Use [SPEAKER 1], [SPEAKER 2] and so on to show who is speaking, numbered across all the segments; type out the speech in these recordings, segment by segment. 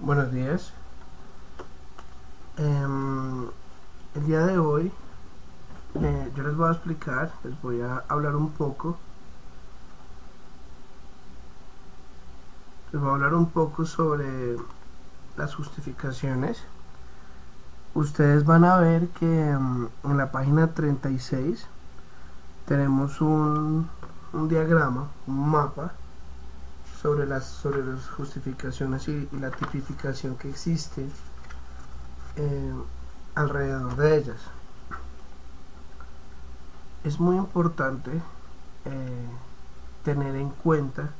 [SPEAKER 1] Buenos días. El día de hoy yo les voy a explicar, les voy a hablar un poco, sobre las justificaciones. Ustedes van a ver que en la página 36 tenemos un diagrama, un mapa sobre las justificaciones y la tipificación que existe eh, alrededor de ellas. Es muy importante eh, tener en cuenta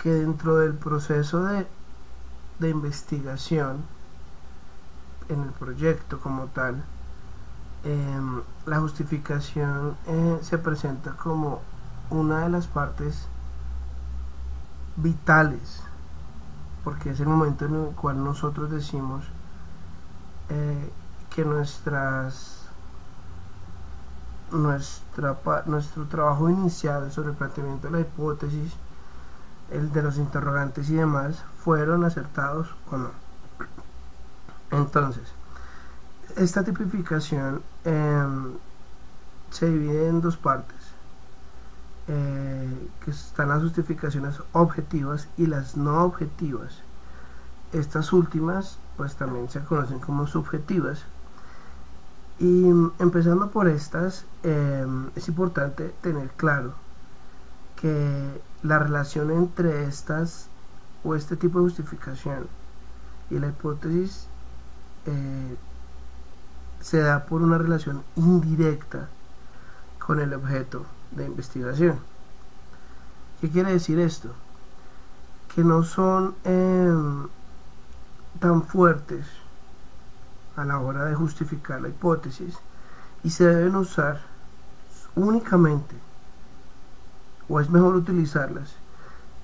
[SPEAKER 1] que dentro del proceso de investigación en el proyecto como tal, la justificación se presenta como una de las partes vitales, porque es el momento en el cual nosotros decimos que nuestro trabajo inicial sobre el planteamiento de la hipótesis, el de los interrogantes y demás, fueron acertados o no. Entonces, esta tipificación se divide en dos partes, que están las justificaciones objetivas y las no objetivas. Estas últimas pues también se conocen como subjetivas. Y empezando por estas, es importante tener claro que la relación entre estas o este tipo de justificación y la hipótesis se da por una relación indirecta con el objeto de investigación. ¿Qué quiere decir esto? Que no son tan fuertes a la hora de justificar la hipótesis y se deben usar únicamente, o es mejor utilizarlas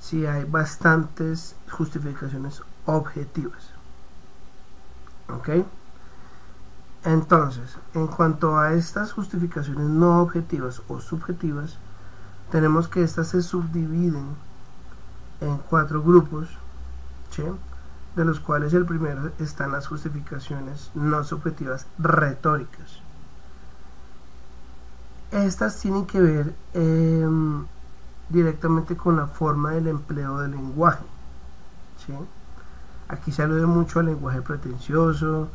[SPEAKER 1] si hay bastantes justificaciones objetivas. ¿Ok? Entonces, en cuanto a estas justificaciones no objetivas o subjetivas, tenemos que estas se subdividen en 4 grupos, ¿sí? De los cuales el primero están las justificaciones no subjetivas retóricas. Estas tienen que ver directamente con la forma del empleo del lenguaje, ¿sí? Aquí se alude mucho al lenguaje pretencioso,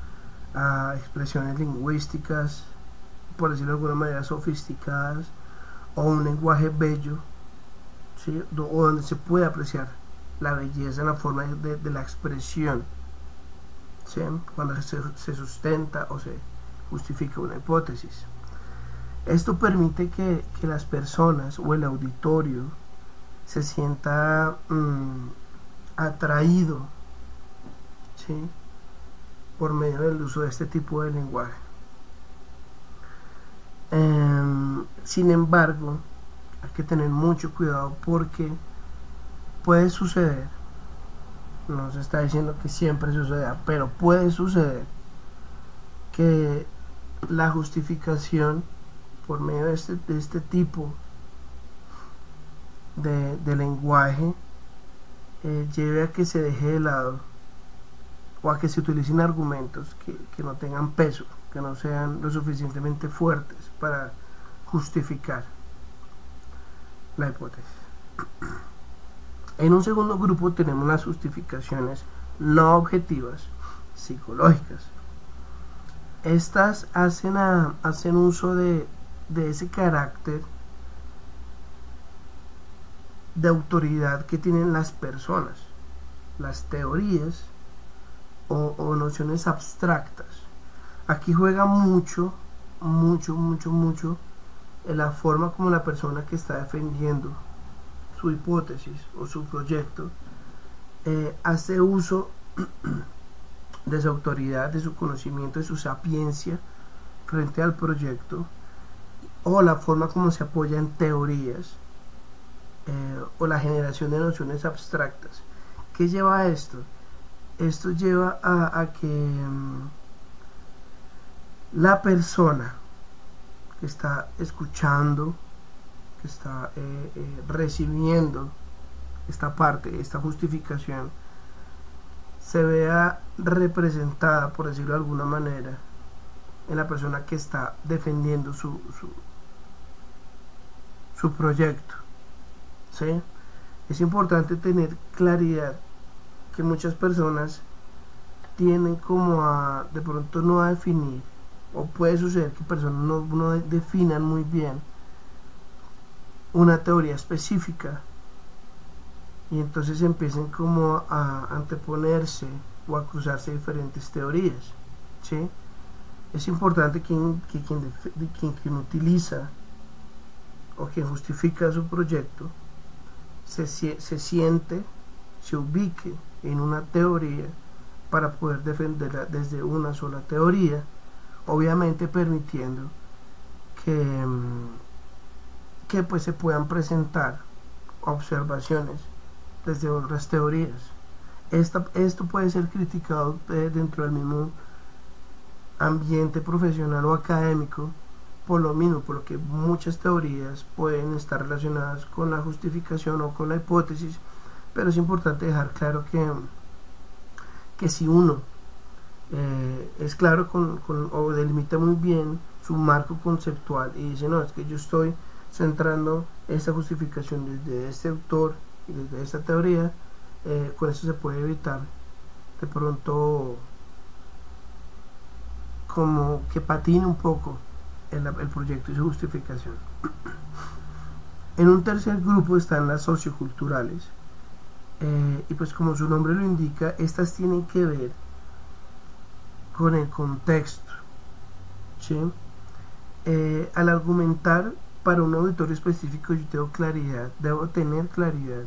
[SPEAKER 1] a expresiones lingüísticas, por decirlo de alguna manera, sofisticadas, o un lenguaje bello, ¿sí? O donde se puede apreciar la belleza en la forma de la expresión, ¿sí? Cuando se sustenta o se justifica una hipótesis. Esto permite que las personas o el auditorio se sienta atraído, ¿sí? Por medio del uso de este tipo de lenguaje. Sin embargo, hay que tener mucho cuidado porque puede suceder, no se está diciendo que siempre suceda, pero puede suceder que la justificación por medio de este tipo de lenguaje lleve a que se deje de lado o a que se utilicen argumentos que no tengan peso, que no sean lo suficientemente fuertes para justificar la hipótesis. En un segundo grupo tenemos las justificaciones no objetivas psicológicas. Estas hacen uso de ese carácter de autoridad que tienen las personas, las teorías o nociones abstractas. Aquí juega mucho en la forma como la persona que está defendiendo su hipótesis o su proyecto hace uso de su autoridad, de su conocimiento, de su sapiencia frente al proyecto, o la forma como se apoya en teorías o la generación de nociones abstractas. ¿Qué lleva a esto? Esto lleva a que la persona que está escuchando, que está recibiendo esta parte, esta justificación, se vea representada, por decirlo de alguna manera, en la persona que está defendiendo su proyecto, ¿sí? Es importante tener claridad, que muchas personas tienen como a de pronto no a definir, o puede suceder que personas no definan muy bien una teoría específica, y entonces empiecen como a anteponerse o a cruzarse diferentes teorías, ¿sí? Es importante que quien utiliza o quien justifica su proyecto se siente, se ubique en una teoría para poder defenderla desde una sola teoría, obviamente permitiendo que, que pues se puedan presentar observaciones desde otras teorías. Esto puede ser criticado dentro del mismo ambiente profesional o académico, por lo mismo, por lo que muchas teorías pueden estar relacionadas con la justificación o con la hipótesis, pero es importante dejar claro que si uno es claro o delimita muy bien su marco conceptual y dice, no, es que yo estoy centrando esta justificación desde este autor y desde esta teoría, con eso se puede evitar de pronto como que patine un poco el proyecto y su justificación. En un tercer grupo están las socioculturales, y pues como su nombre lo indica, estas tienen que ver con el contexto, ¿sí? Al argumentar para un auditorio específico yo debo tener claridad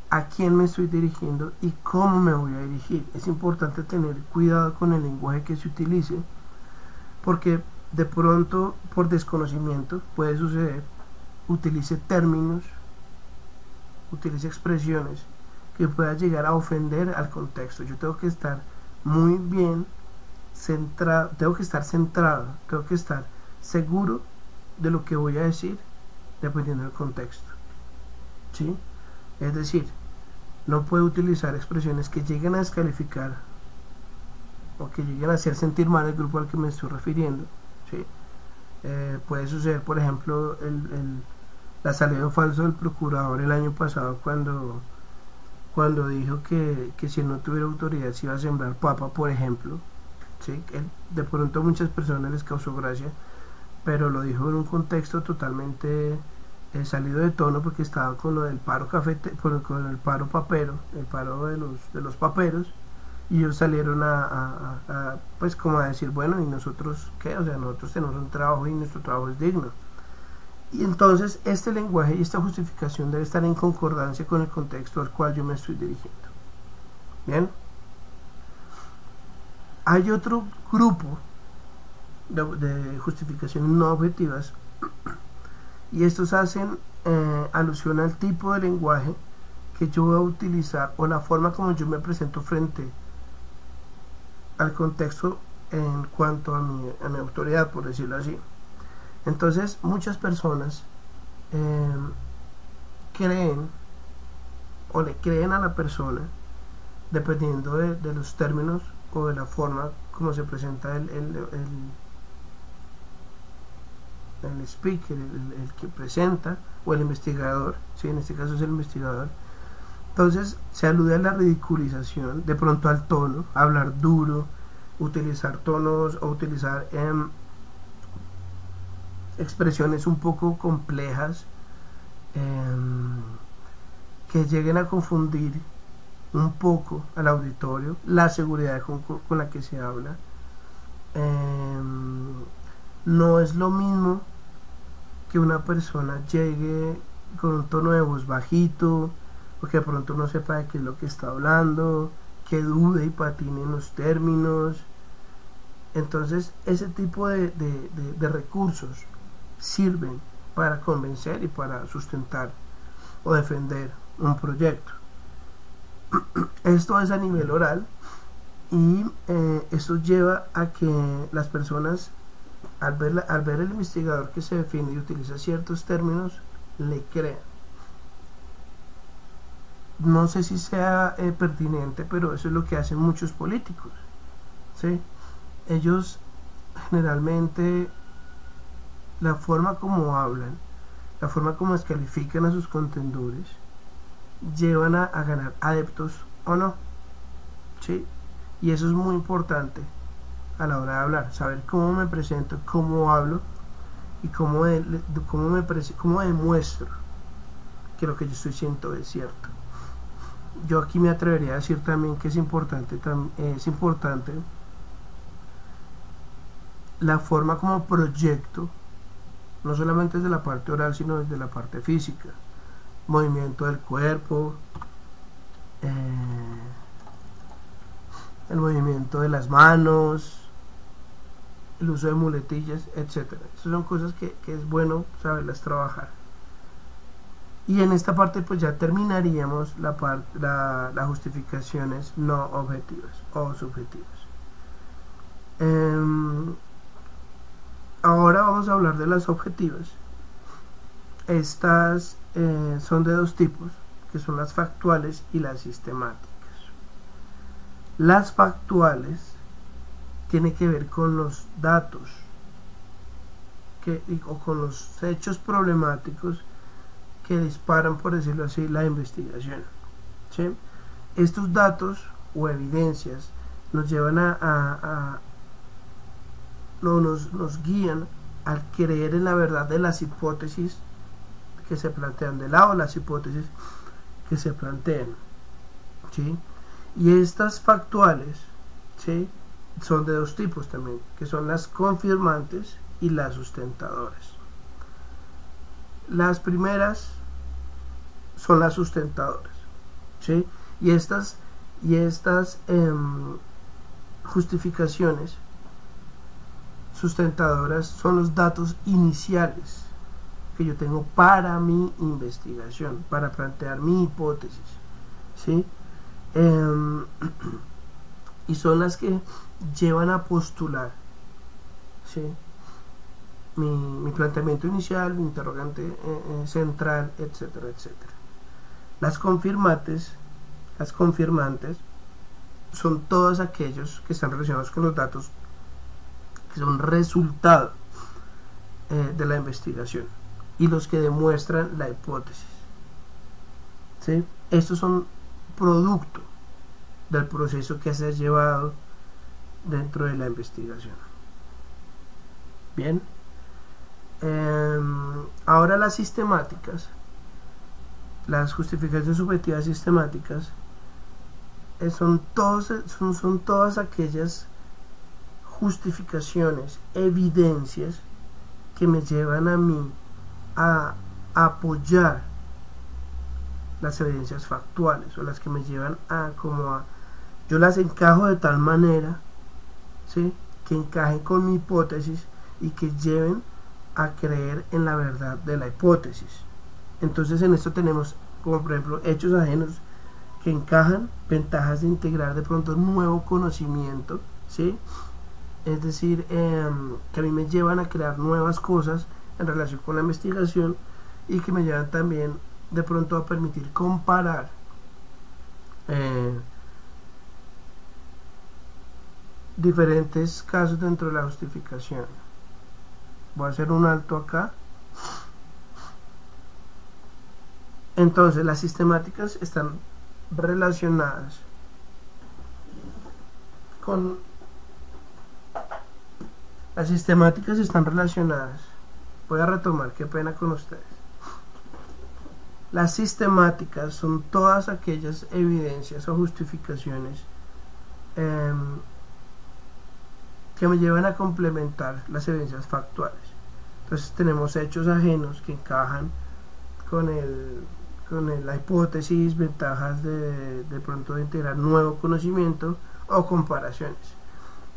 [SPEAKER 1] a quién me estoy dirigiendo y cómo me voy a dirigir. Es importante tener cuidado con el lenguaje que se utilice, porque de pronto por desconocimiento puede suceder, utilice términos, utilice expresiones que pueda llegar a ofender al contexto. Yo tengo que estar muy bien centrado, tengo que estar seguro de lo que voy a decir dependiendo del contexto, ¿sí? Es decir, no puedo utilizar expresiones que lleguen a descalificar o que lleguen a hacer sentir mal al grupo al que me estoy refiriendo, ¿sí? Puede suceder, por ejemplo, la salida en falso del procurador el año pasado cuando dijo que si no tuviera autoridad se iba a sembrar papa, por ejemplo, ¿sí? De pronto a muchas personas les causó gracia, pero lo dijo en un contexto totalmente salido de tono, porque estaba con lo del paro con el paro papero, el paro de los paperos, y ellos salieron pues como a decir, bueno, ¿y nosotros qué? O sea, nosotros tenemos un trabajo y nuestro trabajo es digno. Y entonces este lenguaje y esta justificación debe estar en concordancia con el contexto al cual yo me estoy dirigiendo. Bien. Hay otro grupo de justificaciones no objetivas, y estos hacen alusión al tipo de lenguaje que yo voy a utilizar o la forma como yo me presento frente al contexto en cuanto a mi autoridad, por decirlo así. Entonces muchas personas creen o le creen a la persona dependiendo de los términos o de la forma como se presenta el speaker, el que presenta, o el investigador, ¿sí? En este caso es el investigador. Entonces se alude a la ridiculización, de pronto al tono, hablar duro, utilizar tonos o utilizar expresiones un poco complejas, que lleguen a confundir un poco al auditorio, la seguridad con la que se habla. No es lo mismo que una persona llegue con un tono de voz bajito, o que de pronto no sepa de qué es lo que está hablando, que dude y patine en los términos. Entonces ese tipo de recursos sirven para convencer y para sustentar o defender un proyecto. Esto es a nivel oral, y esto lleva a que las personas al ver el investigador que se defiende y utiliza ciertos términos, le crean. no sé si sea pertinente, pero eso es lo que hacen muchos políticos, ¿sí? Ellos generalmente, la forma como hablan, la forma como descalifican a sus contendores, llevan a ganar adeptos o no, ¿sí? Y eso es muy importante a la hora de hablar, saber cómo me presento, cómo hablo y cómo demuestro que lo que yo estoy diciendo es cierto. Yo aquí me atrevería a decir también que es importante la forma como proyecto, no solamente desde la parte oral, sino desde la parte física, movimiento del cuerpo, el movimiento de las manos, el uso de muletillas, etcétera. Esas son cosas que es bueno saberlas trabajar. Y en esta parte pues ya terminaríamos las justificaciones no objetivas o subjetivas. Ahora vamos a hablar de las objetivas. Estas son de dos tipos, que son las factuales y las sistemáticas. Las factuales tienen que ver con los datos o con los hechos problemáticos que disparan, por decirlo así, la investigación, ¿sí? Estos datos o evidencias nos llevan nos guían al creer en la verdad de las hipótesis que se plantean, de lado las hipótesis que se plantean, ¿sí? Y estas factuales, ¿sí?, son de dos tipos también, que son las confirmantes y las sustentadoras. Las primeras son las sustentadoras, ¿sí? Y estas justificaciones sustentadoras son los datos iniciales que yo tengo para mi investigación, para plantear mi hipótesis, ¿sí? Y son las que llevan a postular, ¿sí?, mi planteamiento inicial, mi interrogante central, etcétera, etcétera. Las confirmantes son todos aquellos que están relacionados con los datos que son resultado de la investigación y los que demuestran la hipótesis, ¿sí? Estos son producto del proceso que se ha llevado dentro de la investigación. Bien, ahora las sistemáticas, las justificaciones subjetivas sistemáticas, son todas aquellas justificaciones, evidencias que me llevan a mí a apoyar las evidencias factuales, o las que me llevan yo las encajo de tal manera, ¿sí?, que encajen con mi hipótesis y que lleven a creer en la verdad de la hipótesis. Entonces en esto tenemos, como por ejemplo, hechos ajenos que encajan, ventajas de integrar de pronto nuevo conocimiento, ¿sí?, es decir, que a mí me llevan a crear nuevas cosas en relación con la investigación y que me llevan también de pronto a permitir comparar diferentes casos dentro de la justificación. Voy a hacer un alto acá. Entonces las sistemáticas están relacionadas con voy a retomar, qué pena con ustedes. Las sistemáticas son todas aquellas evidencias o justificaciones que me llevan a complementar las evidencias factuales. Entonces tenemos hechos ajenos que encajan con la hipótesis, ventajas de pronto de integrar nuevo conocimiento o comparaciones.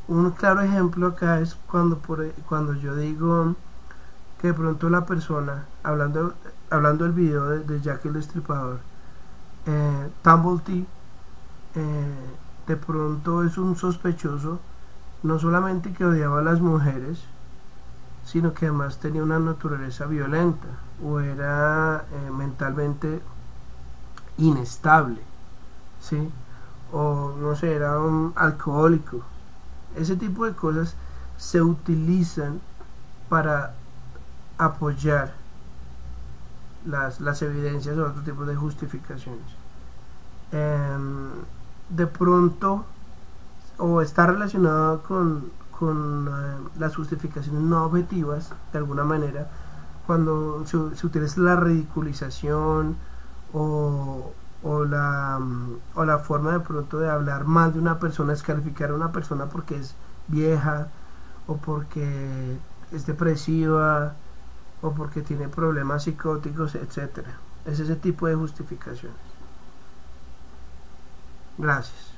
[SPEAKER 1] Un claro ejemplo acá es cuando yo digo que de pronto la persona, hablando del video de Jack el Destripador, Tumblety de pronto es un sospechoso, no solamente que odiaba a las mujeres, sino que además tenía una naturaleza violenta o era mentalmente inestable, ¿sí? O no sé, era un alcohólico. Ese tipo de cosas se utilizan para apoyar las evidencias o otro tipo de justificaciones. De pronto, o está relacionado con las justificaciones no objetivas, de alguna manera, cuando se utiliza la ridiculización o, o la forma de pronto de hablar mal de una persona, descalificar a una persona porque es vieja o porque es depresiva o porque tiene problemas psicóticos, etcétera. Es ese tipo de justificaciones. Gracias.